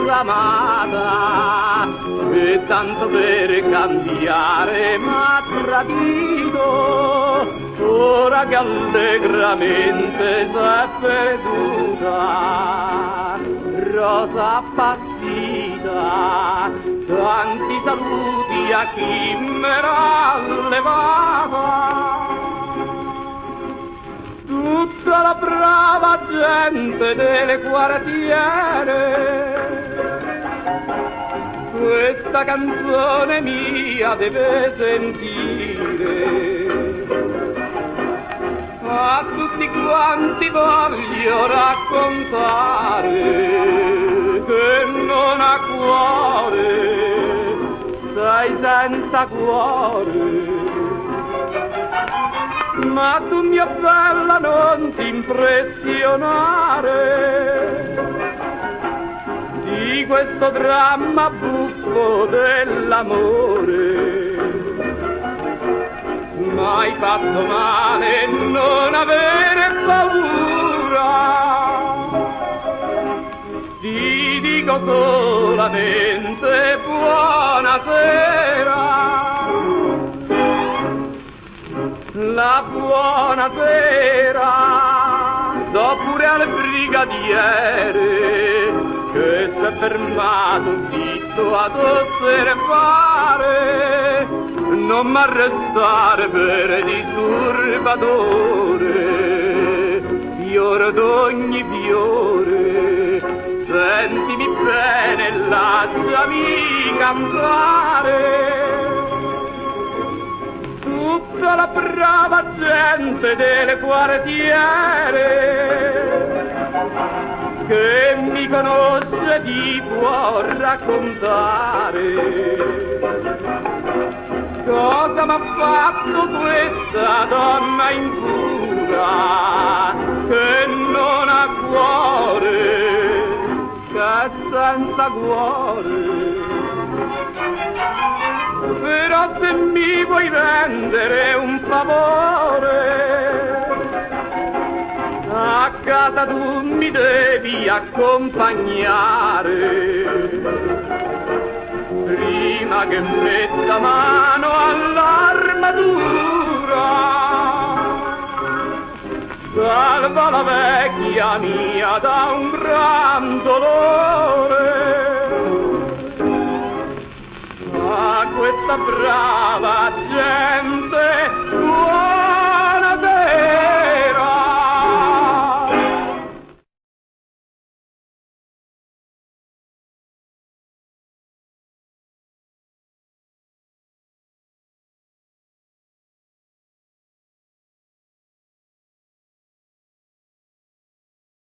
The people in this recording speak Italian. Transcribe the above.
amata, e tanto per cambiare m'ha tradito, ora che allegramente s'è perduta. Rosa appassita, tanti saluti a chi me l'ha levata. Tutta la brava gente delle quartiere questa canzone mia deve sentire. A tutti quanti voglio raccontare che non ha cuore, sei senza cuore. Ma tu mia bella non ti impressionare di questo dramma buffo dell'amore. M'hai fatto male, non avere paura, ti dico solamente buonasera. La buonasera do pure al brigadiere che si è fermato zitto ad osservare, non m'arrestare per disturbatore, fiore d'ogni fiore, sentimi bene, lasciami cantare. Tutta la brava gente delle quartiere che mi conosce ti può raccontare cosa m'ha fatto questa donna impura che non ha cuore, che è senza cuore. Però se mi vuoi rendere un favore, a casa tu mi devi accompagnare, prima che metta mano all'armatura. Salva la vecchia mia da un gran dolore. A questa brava gente